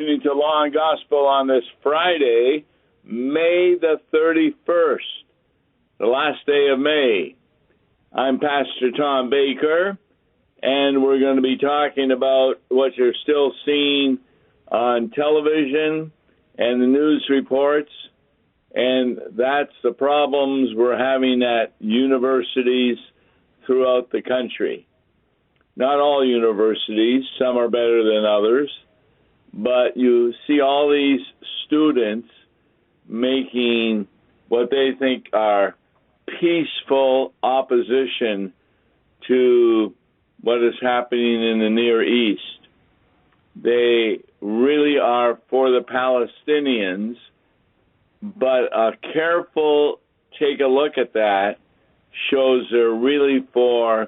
listening to Law and Gospel on this Friday, May the 31st, the last day of May. I'm Pastor Tom Baker, and we're going to be talking about what you're still seeing on television and the news reports, and that's the problems we're having at universities throughout the country. Not all universities, some are better than others, but you see all these students making what they think are peaceful opposition to what is happening in the Near East. They really are for the Palestinians, but a careful take a look at that shows they're really for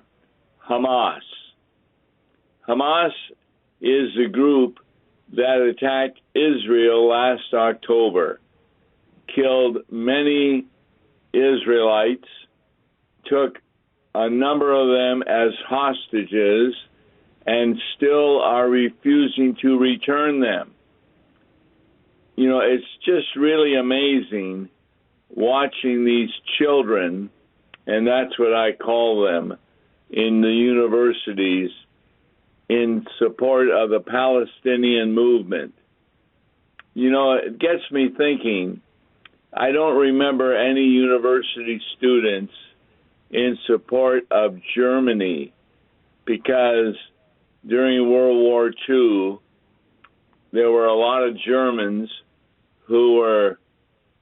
Hamas. Hamas is the group that attacked Israel last October, killed many Israelites, took a number of them as hostages, and still are refusing to return them. You know, it's just really amazing watching these children, and that's what I call them, in the universities, in support of the Palestinian movement. You know, it gets me thinking, I don't remember any university students in support of Germany, because during World War II, there were a lot of Germans who were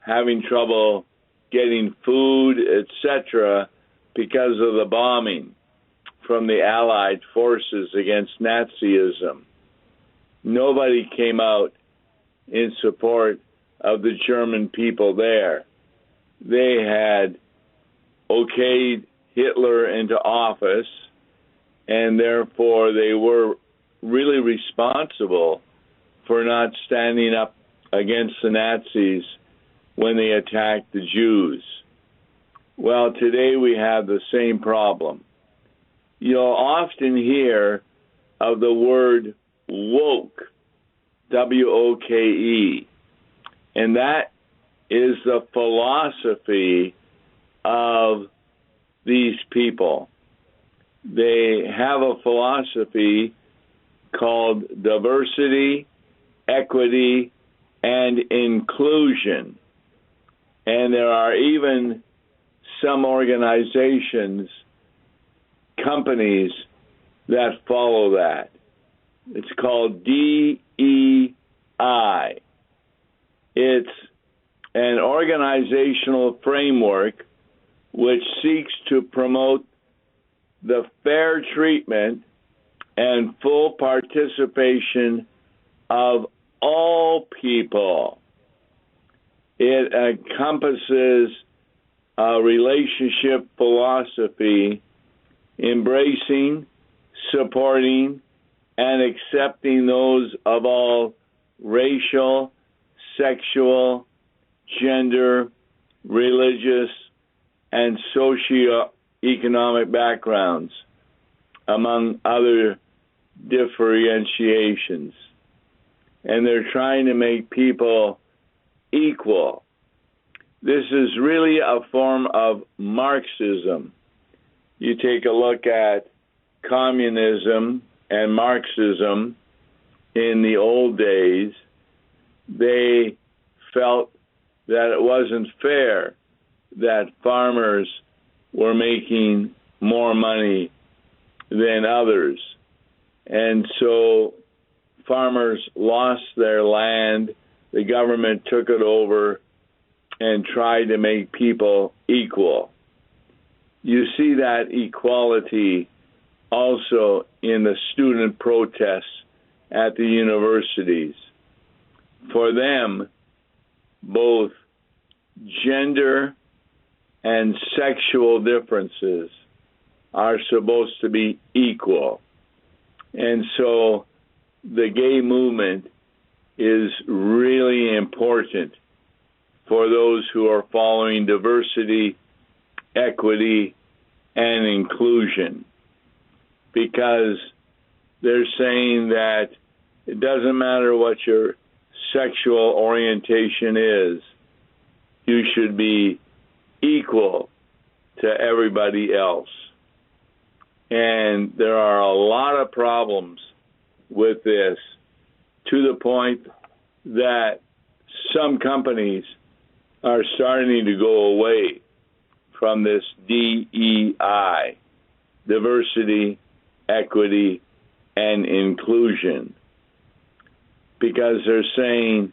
having trouble getting food, etc., because of the bombing from the Allied forces against Nazism. Nobody came out in support of the German people there. They had okayed Hitler into office, and therefore they were really responsible for not standing up against the Nazis when they attacked the Jews. Well, today we have the same problem. You'll often hear of the word woke, W-O-K-E, and that is the philosophy of these people. They have a philosophy called diversity, equity, and inclusion. And there are even some organizations, companies that follow that. It's called DEI. It's an organizational framework which seeks to promote the fair treatment and full participation of all people. It encompasses a relationship philosophy embracing, supporting, and accepting those of all racial, sexual, gender, religious, and socio-economic backgrounds, among other differentiations. And they're trying to make people equal. This is really a form of Marxism. You take a look at communism and Marxism in the old days, they felt that it wasn't fair that farmers were making more money than others. And so farmers lost their land, the government took it over and tried to make people equal. You see that equality also in the student protests at the universities. For them, both gender and sexual differences are supposed to be equal. And so the gay movement is really important for those who are following diversity, equity, and inclusion, because they're saying that It doesn't matter what your sexual orientation is. You should be equal to everybody else. And there are a lot of problems with this, to the point that some companies are starting to go away from this DEI, diversity, equity, and inclusion, because they're saying,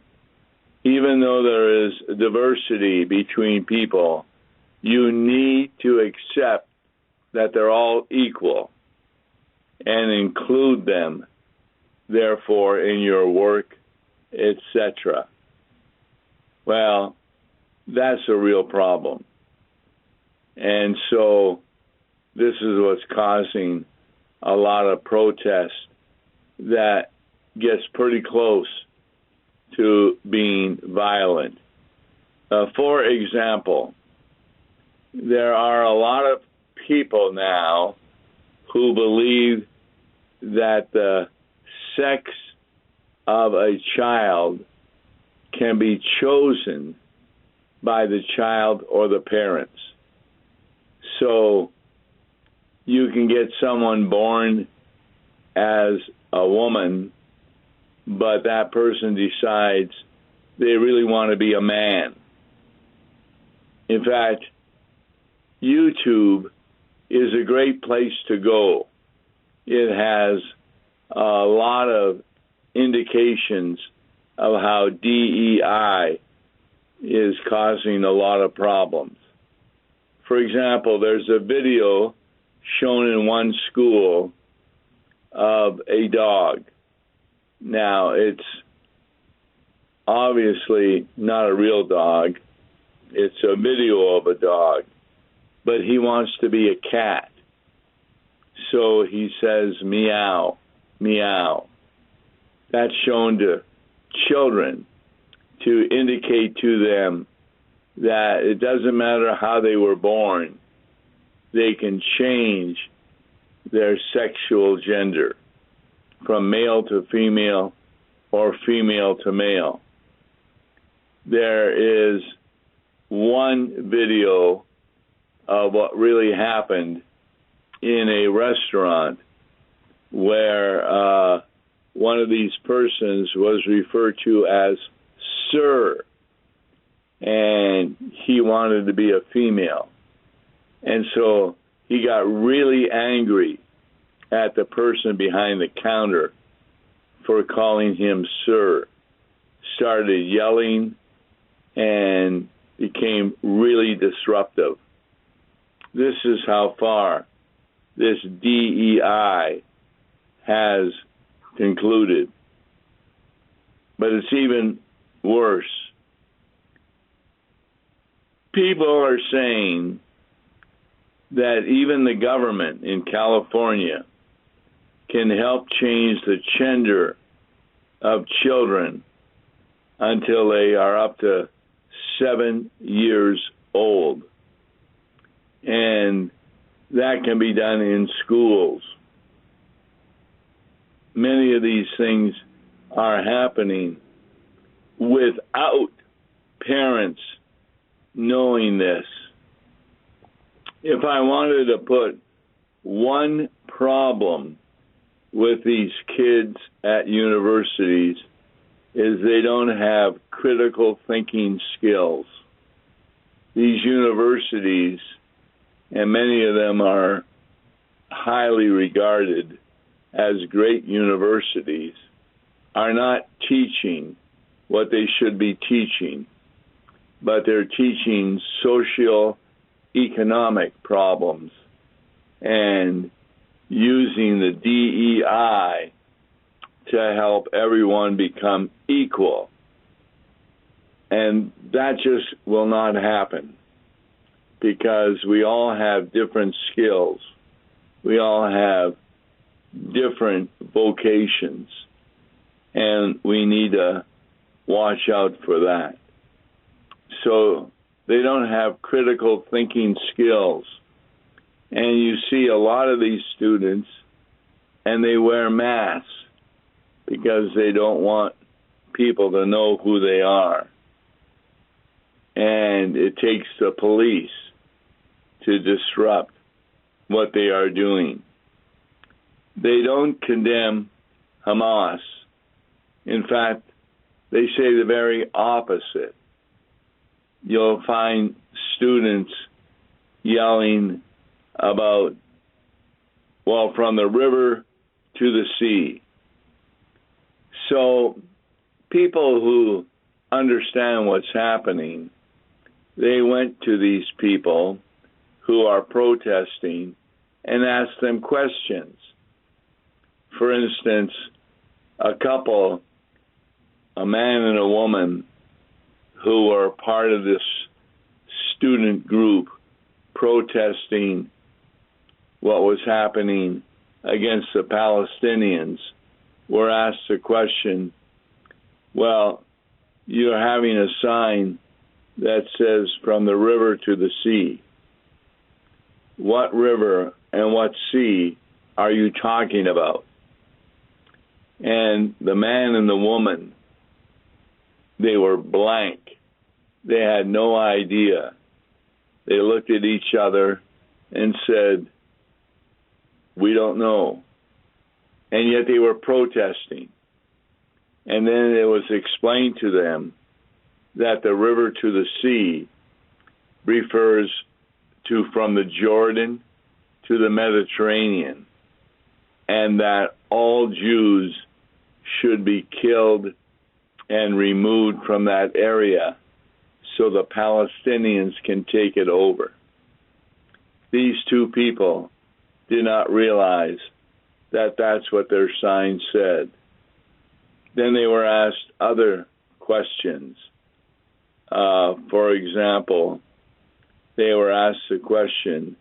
even though there is diversity between people, you need to accept that they're all equal and include them, therefore, in your work, etc. Well, that's a real problem. And so this is what's causing a lot of protest that gets pretty close to being violent. For example, there are a lot of people now who believe that the sex of a child can be chosen by the child or the parents. So you can get someone born as a woman, but that person decides they really want to be a man. In fact, YouTube is a great place to go. It has a lot of indications of how DEI is causing a lot of problems. For example, there's a video shown in one school of a dog. Now, it's obviously not a real dog. It's a video of a dog, but he wants to be a cat. So he says, meow, meow. That's shown to children to indicate to them that it doesn't matter how they were born, they can change their sexual gender from male to female or female to male. There is one video of what really happened in a restaurant where one of these persons was referred to as Sir, and he wanted to be a female. And so he got really angry at the person behind the counter for calling him Sir, started yelling, and became really disruptive. This is how far this DEI has concluded. But it's even worse. People are saying that even the government in California can help change the gender of children until they are up to 7 years old. And that can be done in schools. Many of these things are happening without parents knowing this. If I wanted to put one problem with these kids at universities, is they don't have critical thinking skills. These universities, and many of them are highly regarded as great universities, are not teaching what they should be teaching, but they're teaching socio-economic problems and using the DEI to help everyone become equal. And that just will not happen because we all have different skills. We all have different vocations, and we need to watch out for that. So they don't have critical thinking skills. And you see a lot of these students, and they wear masks. because they don't want people to know who they are. And it takes the police to disrupt what they are doing. They don't condemn Hamas. In fact, they say the very opposite. You'll find students yelling about, well, from the river to the sea. So people who understand what's happening, they went to these people who are protesting and asked them questions. For instance, a couple, a man and a woman, who are part of this student group protesting what was happening against the Palestinians, were asked the question, well, you're having a sign that says from the river to the sea. What river and what sea are you talking about? And the man and the woman, they were blank. They had no idea. They looked at each other and said, we don't know. And yet they were protesting. And then it was explained to them that the river to the sea refers to from the Jordan to the Mediterranean, and that all Jews should be killed and removed from that area so the Palestinians can take it over. These two people did not realize that that's what their sign said. Then they were asked other questions. For example, they were asked the question,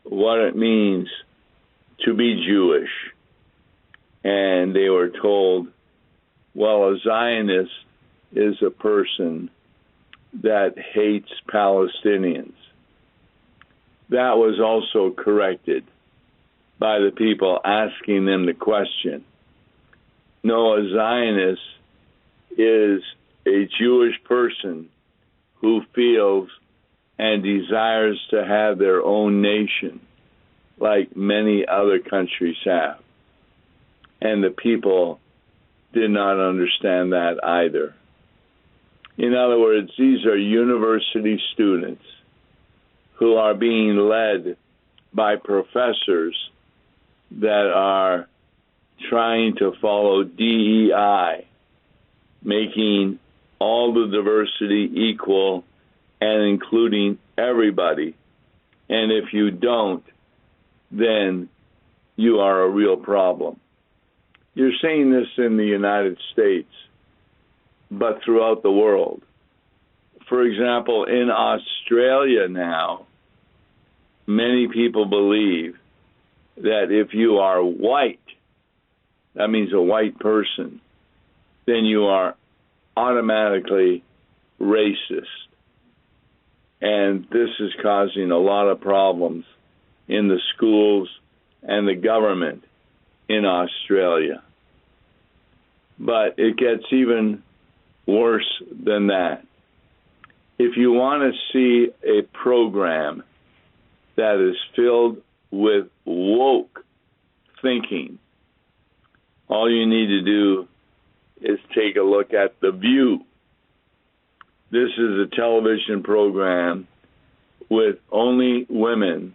what it means to be Jewish. And they were told, well, a Zionist is a person that hates Palestinians. That was also corrected by the people asking them the question. No, a Zionist is a Jewish person who feels and desires to have their own nation, like many other countries have. And the people did not understand that either. In other words, these are university students who are being led by professors that are trying to follow DEI, making all the diversity equal and including everybody. And if you don't, then you are a real problem. You're seeing this in the United States, but throughout the world. For example, in Australia now, many people believe that if you are white, that means a white person, then you are automatically racist. And this is causing a lot of problems in the schools and the government in Australia. But it gets even worse than that. If you want to see a program that is filled with woke thinking, all you need to do is take a look at The View. This is a television program with only women,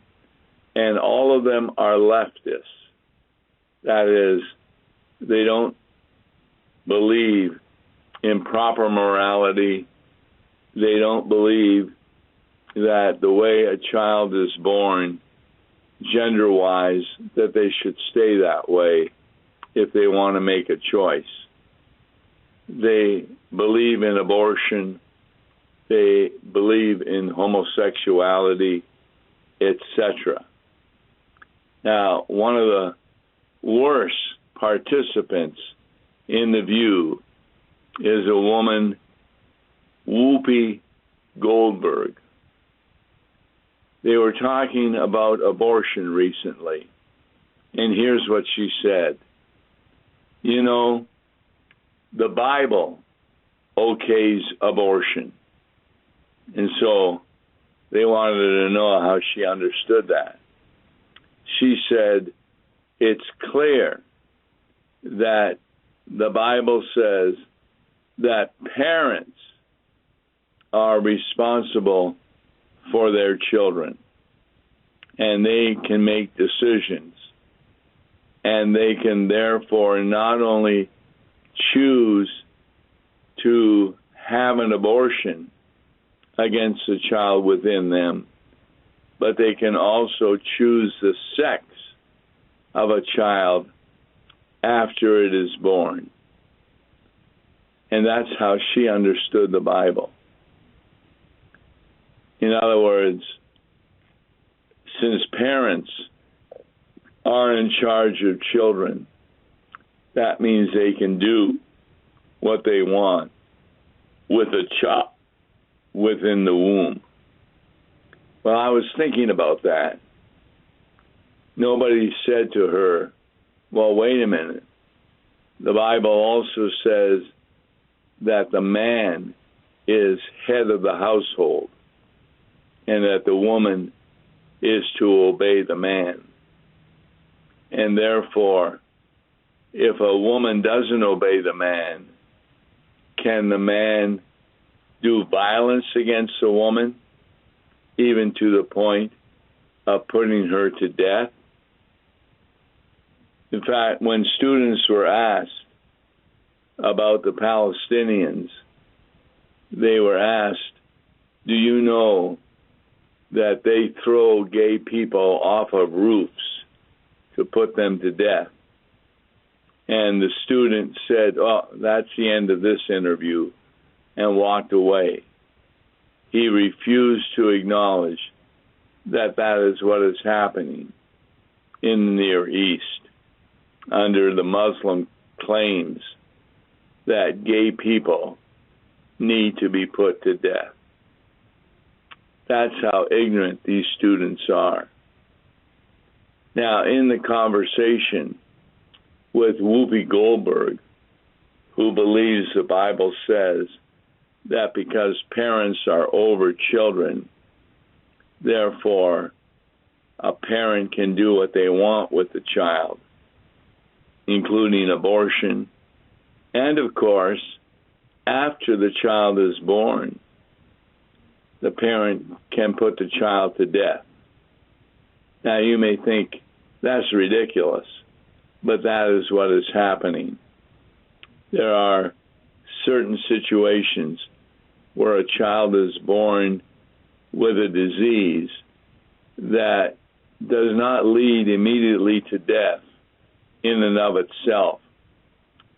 and all of them are leftists. That is, they don't believe in proper morality. They don't believe that the way a child is born, gender-wise, that they should stay that way if they want to make a choice. They believe in abortion. They believe in homosexuality, etc. Now, one of the worst participants in The View is a woman, Whoopi Goldberg. They were talking about abortion recently, and here's what she said. You know, the Bible okays abortion. And so they wanted to know how she understood that. She said, it's clear that the Bible says that parents are responsible for their children, and they can make decisions, and they can therefore not only choose to have an abortion against the child within them, but they can also choose the sex of a child after it is born. And that's how she understood the Bible. In other words, since parents are in charge of children, that means they can do what they want with a child within the womb. Well, I was thinking about that. Nobody said to her, well, wait a minute. The Bible also says that the man is head of the household and that the woman is to obey the man. And therefore, if a woman doesn't obey the man, can the man do violence against a woman, even to the point of putting her to death? In fact, when students were asked about the Palestinians, they were asked, do you know that they throw gay people off of roofs to put them to death? And the student said, oh, that's the end of this interview, and walked away. He refused to acknowledge that that is what is happening in the Near East under the Muslim claims that gay people need to be put to death. That's how ignorant these students are. Now, in the conversation with Whoopi Goldberg, who believes the Bible says that because parents are over children, therefore a parent can do what they want with the child, including abortion, and of course, after the child is born, the parent can put the child to death. Now, you may think that's ridiculous, but that is what is happening. There are certain situations where a child is born with a disease that does not lead immediately to death in and of itself,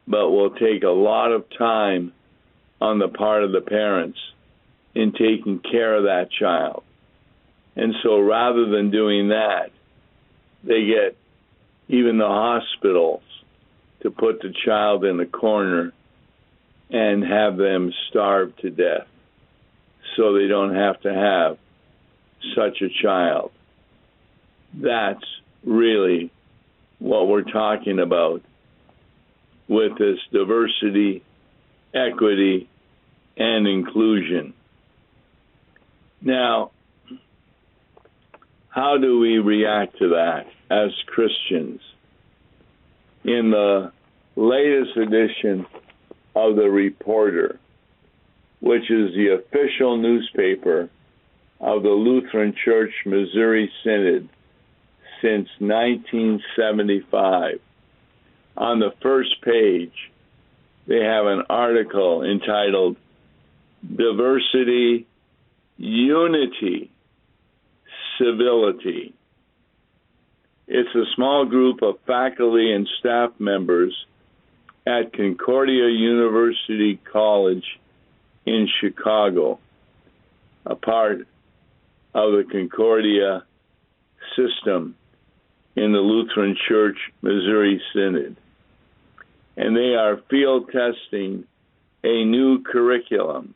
but will take a lot of time on the part of the parents in taking care of that child. And so rather than doing that, they get even the hospitals to put the child in a corner and have them starve to death so they don't have to have such a child. That's really what we're talking about with this diversity, equity, and inclusion. Now, how do we react to that as Christians? In the latest edition of The Reporter, which is the official newspaper of the Lutheran Church Missouri Synod since 1975, on the first page, they have an article entitled Diversity, Unity, Civility. It's a small group of faculty and staff members at Concordia University College in Chicago, a part of the Concordia system in the Lutheran Church Missouri Synod. And they are field testing a new curriculum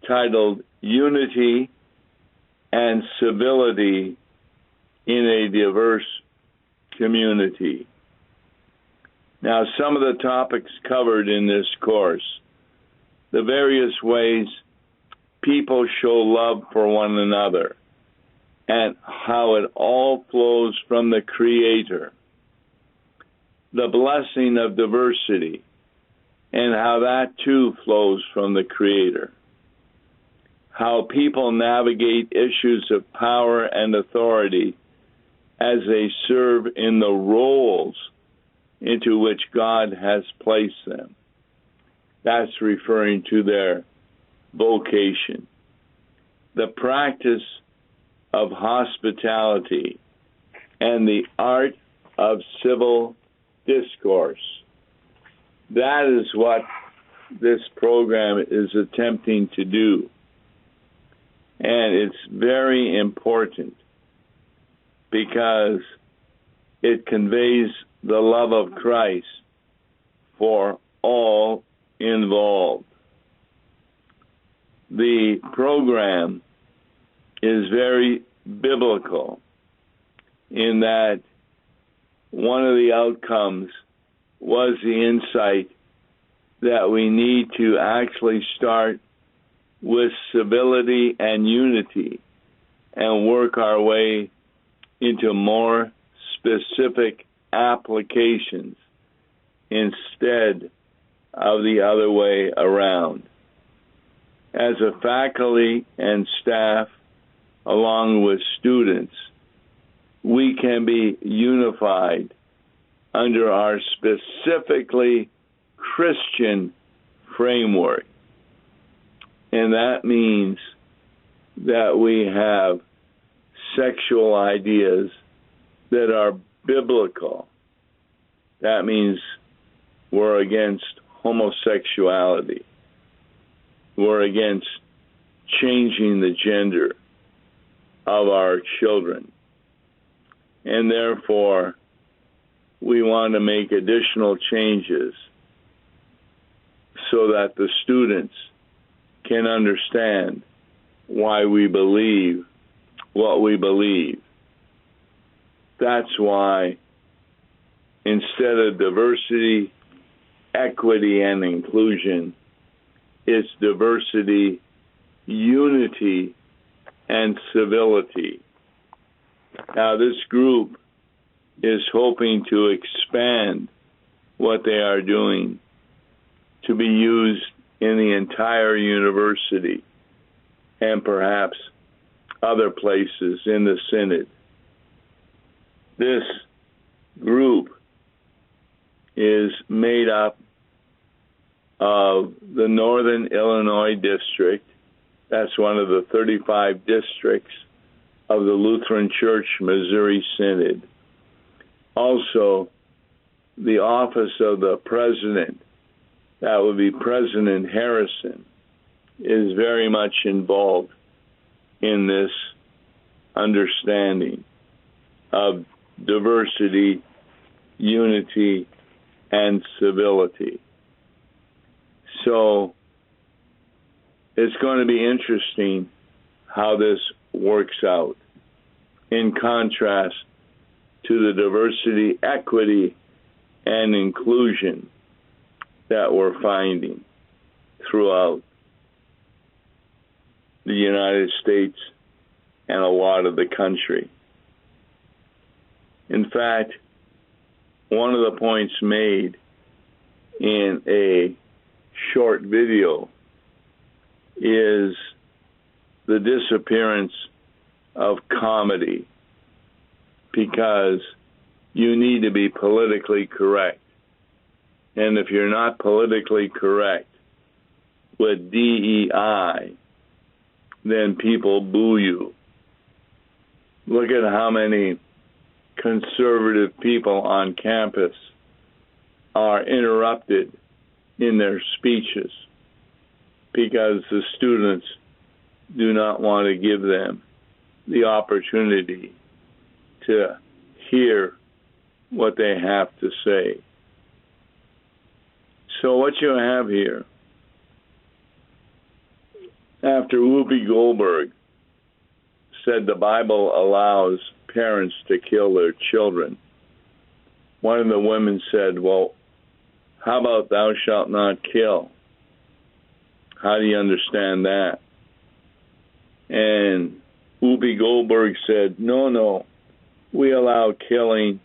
titled Unity and Civility in a Diverse Community. Now, some of the topics covered in this course, the various ways people show love for one another, and how it all flows from the Creator, the blessing of diversity, and how that too flows from the Creator, how people navigate issues of power and authority as they serve in the roles into which God has placed them. That's referring to their vocation. The practice of hospitality and the art of civil discourse. That is what this program is attempting to do. And it's very important because it conveys the love of Christ for all involved. The program is very biblical in that one of the outcomes was the insight that we need to actually start with civility and unity and work our way into more specific applications instead of the other way around. As a faculty and staff, along with students, we can be unified under our specifically Christian framework. And that means that we have sexual ideas that are biblical. That means we're against homosexuality. We're against changing the gender of our children. And therefore, we want to make additional changes so that the students can understand why we believe what we believe. That's why instead of diversity, equity, and inclusion, it's diversity, unity, and civility. Now, this group is hoping to expand what they are doing to be used in the entire university and perhaps other places in the Synod. This group is made up of the Northern Illinois District. That's one of the 35 districts of the Lutheran Church Missouri Synod. Also, the office of the president, that would be President Harrison, is very much involved in this understanding of diversity, unity, and civility. So it's going to be interesting how this works out in contrast to the diversity, equity, and inclusion that we're finding throughout the United States and a lot of the country. In fact, one of the points made in a short video is the disappearance of comedy, because you need to be politically correct. And if you're not politically correct with DEI, then people boo you. Look at how many conservative people on campus are interrupted in their speeches because the students do not want to give them the opportunity to hear what they have to say. So what you have here, after Whoopi Goldberg said the Bible allows parents to kill their children, one of the women said, well, How about thou shalt not kill? How do you understand that? And Whoopi Goldberg said, no, we allow killing,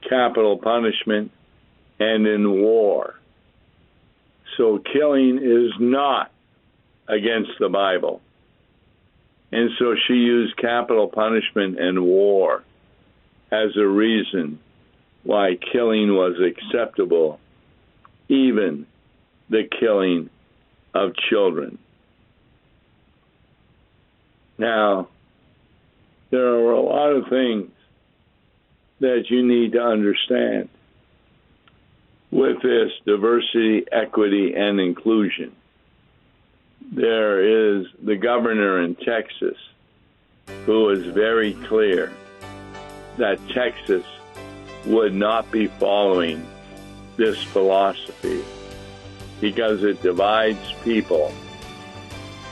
capital punishment, and in war. So killing is not against the Bible. And so she used capital punishment and war as a reason why killing was acceptable, even the killing of children. Now, there are a lot of things that you need to understand with this diversity, equity, and inclusion. There is the governor in Texas who is very clear that Texas would not be following this philosophy because it divides people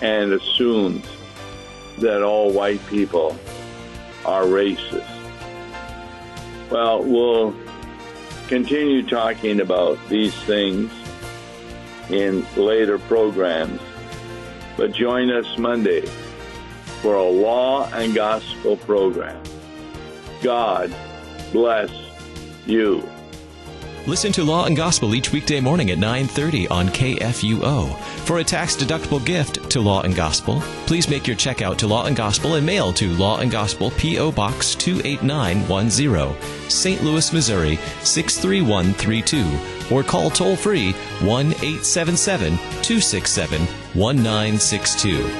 and assumes that all white people are racist. Well, we'll continue talking about these things in later programs, but join us Monday for a Law and Gospel program. God bless you. Listen to Law and Gospel each weekday morning at 9:30 on KFUO. For a tax-deductible gift to Law and Gospel, please make your check out to Law and Gospel and mail to Law and Gospel, P.O. Box 28910, St. Louis, Missouri 63132, or call toll-free 1-877-267-1962.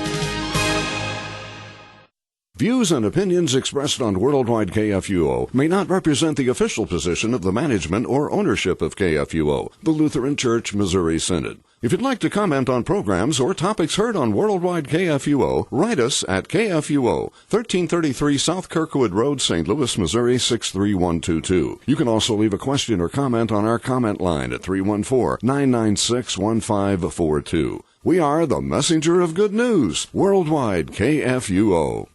Views and opinions expressed on Worldwide KFUO may not represent the official position of the management or ownership of KFUO, the Lutheran Church Missouri Synod. If you'd like to comment on programs or topics heard on Worldwide KFUO, write us at KFUO, 1333 South Kirkwood Road, St. Louis, Missouri 63122. You can also leave a question or comment on our comment line at 314-996-1542. We are the messenger of good news, Worldwide KFUO.